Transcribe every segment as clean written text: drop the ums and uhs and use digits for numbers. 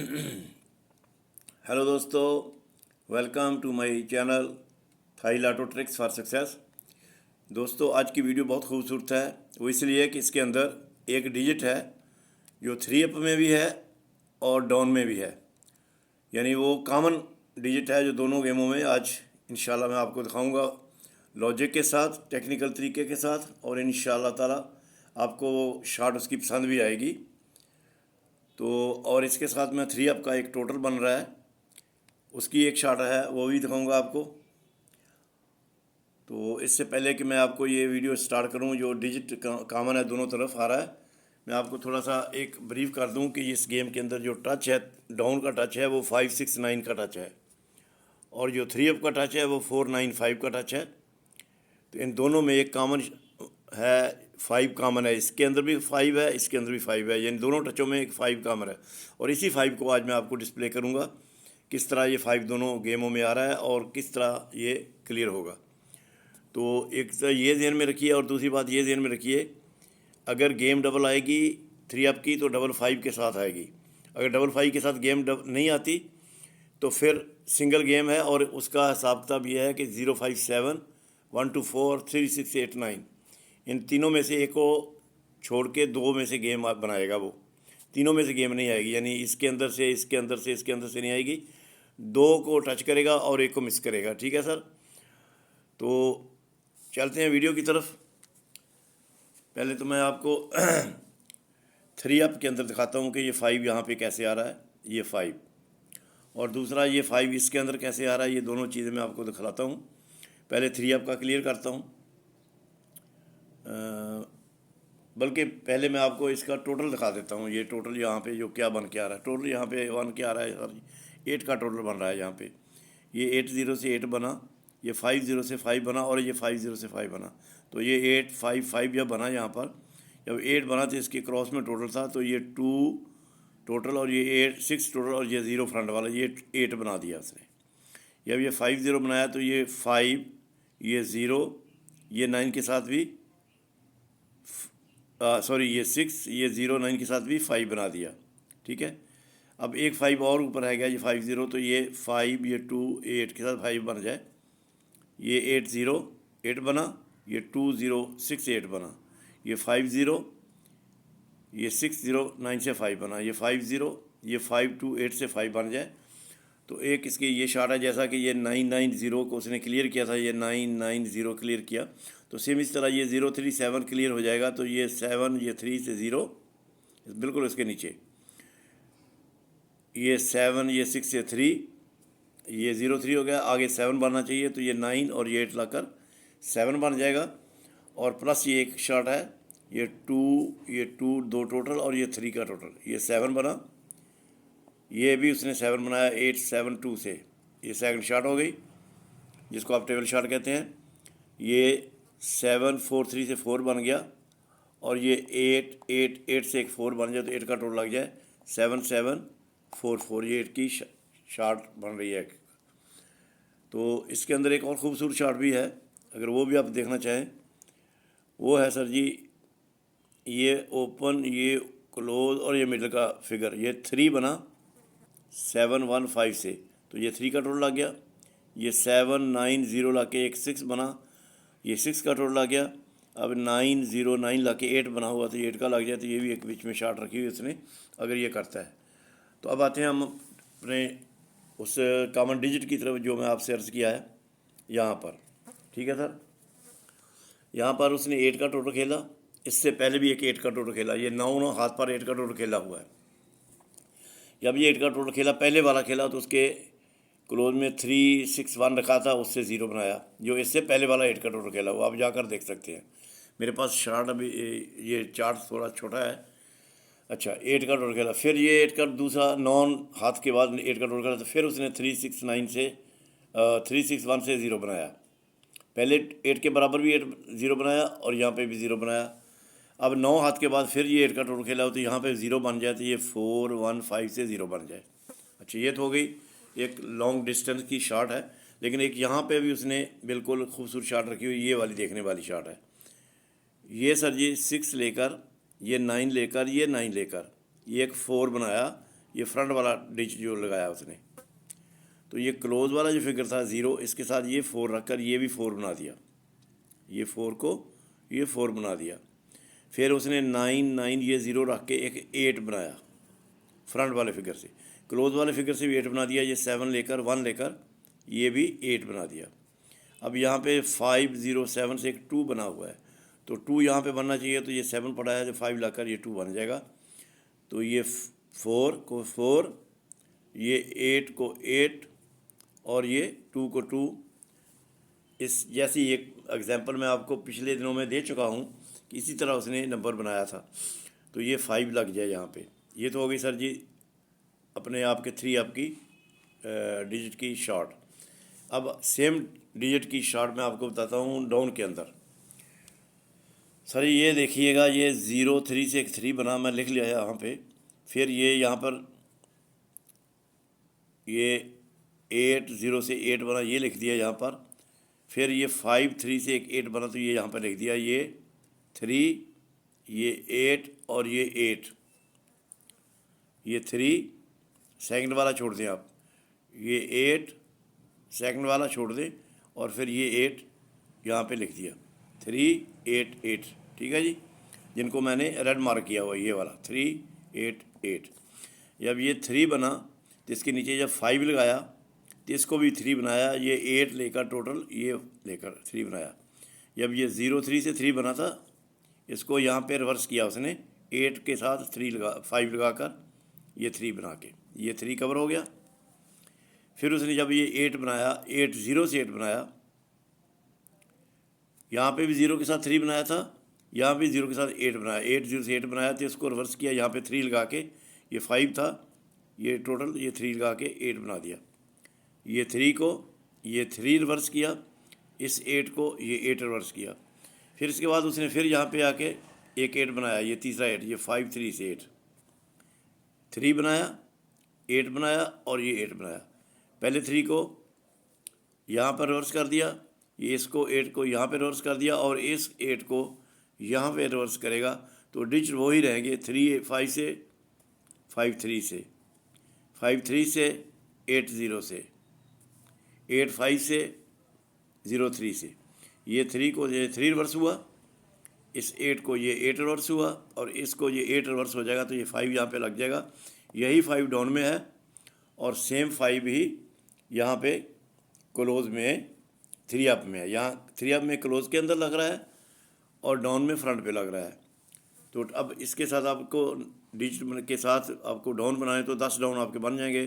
Hello दोस्तों, welcome to my channel थाई लाटो ट्रिक्स फॉर सक्सेस। दोस्तों, आज की वीडियो बहुत खूबसूरत है। वो इसलिए कि इसके अंदर एक डिजिट है जो 3 अप में भी है और डाउन में भी है, यानी वो कॉमन डिजिट है जो दोनों गेमों में आज इंशाल्लाह मैं आपको दिखाऊंगा लॉजिक के साथ, टेक्निकल तरीके के साथ, और इंशाल्लाह ताला आपको शॉट उसकी पसंद भी आएगी। तो और इसके साथ में 3 अप का एक टोटल बन रहा है, उसकी एक शॉट है, वो भी दिखाऊंगा आपको। तो इससे पहले कि मैं आपको ये वीडियो स्टार्ट करूं, जो डिजिट कॉमन है दोनों तरफ आ रहा है, मैं आपको थोड़ा सा एक ब्रीफ कर दूं कि इस गेम के अंदर जो टच है, डाउन का टच है वो 5, 6, 9 का टच है, और जो 3 अप का टच है वो 4, 9, 5 का टच है। तो इन दोनों में एक कॉमन है, 5 कॉमन है। इसके अंदर भी 5 है, इसके अंदर भी 5 है, यानी दोनों टचों में एक 5 कॉमन है। और इसी 5 को आज मैं आपको डिस्प्ले करूँगा, किस तरह ये 5 दोनों गेमों में आ रहा है और किस तरह ये क्लियर होगा। तो एक तो ये ध्यान में रखिए, और दूसरी बात ये ध्यान में रखिए, अगर गेम डबल आएगी 3 अप की तो डबल 5 के साथ आएगी। अगर डबल 5 के साथ गेम नहीं आती तो फिर सिंगल गेम है, और उसका हिसाब किताब ये है कि 0, 5, 7, 1, 2, 4, 3, 6, 8, 9, इन तीनों में से एक को छोड़ के 2 में से गेम आप बनाएगा। वो तीनों में से गेम नहीं आएगी, यानी इसके अंदर से, इसके अंदर से, इसके अंदर से नहीं आएगी। 2 को टच करेगा और 1 को मिस करेगा। ठीक है सर, तो चलते हैं वीडियो की तरफ। पहले तो मैं आपको 3 अप के अंदर दिखाता हूँ कि ये 5 यहाँ पे कैसे आ रहा है, ये 5, और दूसरा ये 5 इसके अंदर कैसे आ रहा है। ये दोनों चीज़ें मैं आपको दिखलाता हूँ। पहले 3 अप का क्लियर करता हूँ, बल्कि पहले मैं आपको इसका टोटल दिखा देता हूँ। ये टोटल यहाँ पे जो क्या बन के आ रहा है, टोटल यहाँ पे 1 क्या आ रहा है सर, 8 का टोटल बन रहा है यहाँ पे। ये 8 0 से 8 बना, ये 5 0 से 5 बना, और ये 5 0 से 5 बना। तो ये 8 5 5 जब बना, यहाँ पर जब 8 बना तो इसके क्रॉस में टोटल था, तो ये 2 टोटल, और ये 8 6 टोटल, और ये 0 फ्रंट वाला, ये 8 बना दिया उसने। जब ये 5 0 बनाया तो ये 5, ये 0, ये 9 के साथ भी सॉरी ये 6, ये 0 9 के साथ भी 5 बना दिया। ठीक है, अब एक 5 और ऊपर है गया, ये 5 0, तो ये 5, ये 2 8 के साथ 5 बन जाए, ये 8 0 8 बना, ये 2 0 6 8 बना, ये 5 0, ये 6 0 9 से 5 बना, ये 5 0, ये 5 2 8 से 5 बन जाए। तो एक इसकी ये शॉट है, जैसा कि ये 9 9 0 को उसने क्लियर किया था, ये 9 9 0 क्लियर किया, तो सेम इस तरह ये 0 3 7 क्लियर हो जाएगा। तो ये 7, ये 3 से 0 बिल्कुल इसके नीचे, ये 7, ये 6 से 3, ये 0 3 हो गया, आगे 7 बनना चाहिए, तो ये 9 और ये 8 लाकर 7 बन जाएगा। और प्लस ये एक शॉट है, ये 2, ये 2 2 टोटल, और ये 3 का टोटल, ये 7 बना, ये भी उसने 7 बनाया 8 7 2 से, ये सेकंड शॉट हो गई, जिसको आप टेबल शॉट कहते हैं। ये 7 4 3 से 4 बन गया, और ये 8 8 8 से एक 4 बन जाए, तो 8 का टोटल लग जाए 7 7 4 4, ये 8 की शॉट बन रही है। तो इसके अंदर एक और ख़ूबसूरत शॉट भी है, अगर वो भी आप देखना चाहें, वो है सर जी, ये ओपन, ये क्लोज, और ये मिडल का फिगर, ये 3 बना 7 1 5 से, तो ये 3 का टोटल लग गया। ये 7 9 0 ला के एक 6 बना, ये 6 का टोटल लग गया। अब 9 0 9 ला के 8 बना हुआ, तो ये 8 का लग जाए, तो ये भी एक बीच में शॉट रखी हुई उसने, अगर ये करता है। तो अब आते हैं हम अपने उस कॉमन डिजिट की तरफ जो मैं आपसे अर्ज़ किया है यहाँ पर। ठीक है सर, यहाँ पर उसने 8 का टोटल खेला, इससे पहले भी एक 8 का टोटल खेला, ये 9 हाथ पर 8 का टोटल खेला हुआ है। जब ये 8 का टोटल खेला, पहले वाला खेला, तो उसके क्लोज में 3 6 1 रखा था, उससे 0 बनाया, जो इससे पहले वाला 8 का टोटल खेला, वो आप जाकर देख सकते हैं। मेरे पास शार्ट अभी ये चार्ट थोड़ा छोटा है। अच्छा, 8 का टोटल खेला, फिर ये 8 का दूसरा 9 हाथ के बाद 8 का टोटल खेला, तो फिर उसने 3 6 9 से 3 6 1 से 0 बनाया। पहले 8 के बराबर भी 8 0 बनाया, और यहाँ पे भी 0 बनाया। अब 9 हाथ के बाद फिर ये 8 का टोटल खेला, तो यहाँ पे 0 बन जाए, तो ये 4 1 5 से 0 बन जाए। अच्छा, ये तो हो गई एक लॉन्ग डिस्टेंस की शॉट है, लेकिन एक यहाँ पे भी उसने बिल्कुल खूबसूरत शॉट रखी हुई, ये वाली देखने वाली शॉट है। ये सर जी 6 लेकर, ये 9 लेकर, ये 9 लेकर, ये एक 4 बनाया, ये फ्रंट वाला डिजिट जो लगाया उसने। तो ये क्लोज वाला जो फिगर था 0, इसके साथ ये 4 रख कर ये भी 4 बना दिया, ये 4 को ये 4 बना दिया। फिर उसने 9 9 ये 0 रख के एक 8 बनाया फ्रंट वाले फिगर से, क्लोज वाले फिगर से भी 8 बना दिया। ये 7 लेकर 1 लेकर ये भी 8 बना दिया। अब यहाँ पे 5 0 7 से एक 2 बना हुआ है, तो 2 यहाँ पे बनना चाहिए, तो ये 7 पड़ा है, जो 5 लाकर ये 2 बन जाएगा। तो ये 4 को 4, ये 8 को 8 और ये 2 को 2। इस जैसी एक एग्जांपल मैं आपको पिछले दिनों में दे चुका हूँ कि इसी तरह उसने नंबर बनाया था। तो ये 5 लग जाए यहाँ पे। ये तो हो गई सर जी अपने आप के 3 आपकी डिजिट की शॉर्ट। अब सेम डिजिट की शॉर्ट मैं आपको बताता हूँ डाउन के अंदर। सर ये देखिएगा, ये 0 3 से एक 3 बना, मैं लिख लिया यहाँ पे। फिर ये यहाँ पर ये 8 0 से 8 बना, ये लिख दिया यहाँ पर। फिर ये 5 3 से एक 8 बना, तो ये यहाँ पर लिख दिया, ये 3 ये 8 और ये 8, ये 3 सेकंड वाला छोड़ दें आप, ये 8 सेकंड वाला छोड़ दें, और फिर ये 8 यहाँ पे लिख दिया, 3 8 8। ठीक है जी, जिनको मैंने रेड मार्क किया हुआ ये वाला 3 8 8। जब ये 3 बना तो इसके नीचे जब 5 लगाया तो इसको भी 3 बनाया, ये 8 लेकर टोटल ये लेकर 3 बनाया। जब ये 0 3 से 3 बना था, इसको यहाँ पे रिवर्स किया उसने, 8 के साथ 5 लगा कर ये 3 बना के ये 3 कवर हो गया। फिर उसने जब ये 8 बनाया, 8 0 से 8 बनाया, यहाँ पे भी 0 के साथ 3 बनाया था, यहाँ भी 0 के साथ 8 बनाया, 8 0 से 8 बनाया, तो इसको रिवर्स किया, यहाँ पे 3 लगा के, ये 5 था, ये टोटल ये 3 लगा के 8 बना दिया। ये 3 को ये 3 रिवर्स किया, इस 8 को ये 8 रिवर्स किया। फिर इसके बाद उसने फिर यहाँ पे आके एक 8 बनाया, ये तीसरा 8, ये 5 3 से 8, 3 बनाया 8 बनाया और ये 8 बनाया। पहले 3 को यहाँ पर रिवर्स कर दिया, ये इसको 8 को यहाँ पे रिवर्स कर दिया, और इस 8 को यहाँ पे रिवर्स करेगा, तो डिजिट वही रहेंगे, 3 5 से 5 3 से 5 3 से 8 0 से 8 5 से 0 3 से। ये 3 को ये 3 रिवर्स हुआ, इस 8 को ये 8 रिवर्स हुआ, और इसको ये 8 रिवर्स हो जाएगा, तो ये 5 यहाँ पे लग जाएगा। यही 5 डाउन में है, और सेम 5 ही यहाँ पे क्लोज में 3 अप में है। यहाँ 3 अप में क्लोज के अंदर लग रहा है और डाउन में फ्रंट पे लग रहा है। तो अब इसके साथ आपको डिजिट के साथ आपको डाउन बनाए तो 10 डाउन आपके बन जाएंगे।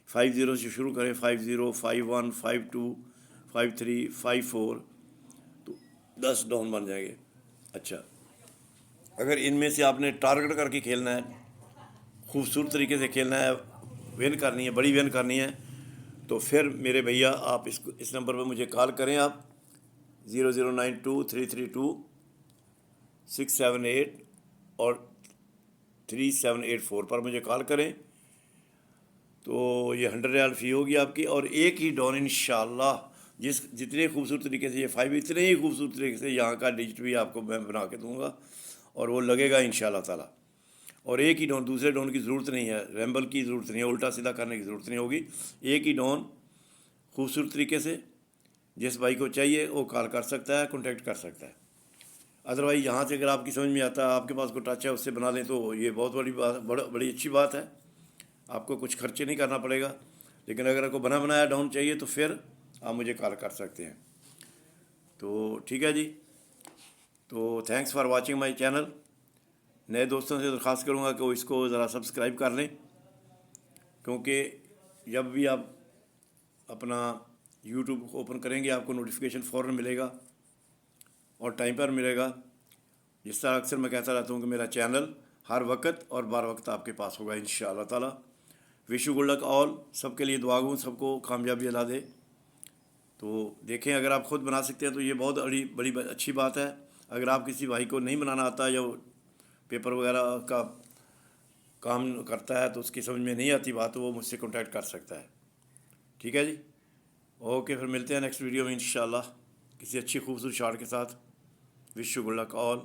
5 0 से शुरू करें, 5 0 5 1 5 2 5 3 5 4, तो 10 डाउन बन जाएंगे। अच्छा, अगर इनमें से आपने टारगेट करके खेलना है, खूबसूरत तरीके से खेलना है, विन करनी है, बड़ी विन करनी है, तो फिर मेरे भैया आप इस नंबर पर मुझे कॉल करें। आप 0092 332 678 और 3784 पर मुझे कॉल करें। तो ये 100 रियाल फ़ी होगी आपकी, और एक ही डाउन इंशाल्लाह जितने खूबसूरत तरीके से ये 5 इतने ही खूबसूरत तरीके से यहाँ का डिजिट भी आपको मैं बना के दूँगा, और वो लगेगा इंशाल्लाह ताला। और एक ही डाउन, दूसरे डाउन की ज़रूरत नहीं है, रैम्बल की ज़रूरत नहीं है, उल्टा सीधा करने की ज़रूरत नहीं होगी। एक ही डाउन खूबसूरत तरीके से जिस भाई को चाहिए वो कॉल कर सकता है, कॉन्टैक्ट कर सकता है। अदरवाइज़ यहाँ से अगर आपकी समझ में आता है, आपके पास कोई टच है, उससे बना लें, तो ये बहुत बड़ी अच्छी बात है, आपको कुछ खर्चे नहीं करना पड़ेगा। लेकिन अगर आपको बना बनाया डाउन चाहिए तो फिर आप मुझे कॉल कर सकते हैं। तो ठीक है जी, तो thanks for watching my channel. नए दोस्तों से दरख्वास्त करूँगा कि वो इसको ज़रा सब्सक्राइब कर लें, क्योंकि जब भी आप अपना यूट्यूब ओपन करेंगे आपको नोटिफिकेशन फ़ौरन मिलेगा और टाइम पर मिलेगा। जिस तरह अक्सर मैं कहता रहता हूँ कि मेरा चैनल हर वक्त और बार वक्त आपके पास होगा इंशाअल्लाह ताला। Wish you good luck all, सबके लिए दुआ गूँ, सबको कामयाबी अल्लाह दे। तो देखें, अगर आप ख़ुद बना सकते हैं तो ये बहुत बड़ी अच्छी बात है। अगर आप किसी भाई को नहीं बनाना आता या पेपर वगैरह का काम करता है तो उसकी समझ में नहीं आती बात, तो वो मुझसे कांटेक्ट कर सकता है। ठीक है जी, ओके, फिर मिलते हैं नेक्स्ट वीडियो में इंशाल्लाह किसी अच्छी खूबसूरत शॉट के साथ। Wish you good luck all.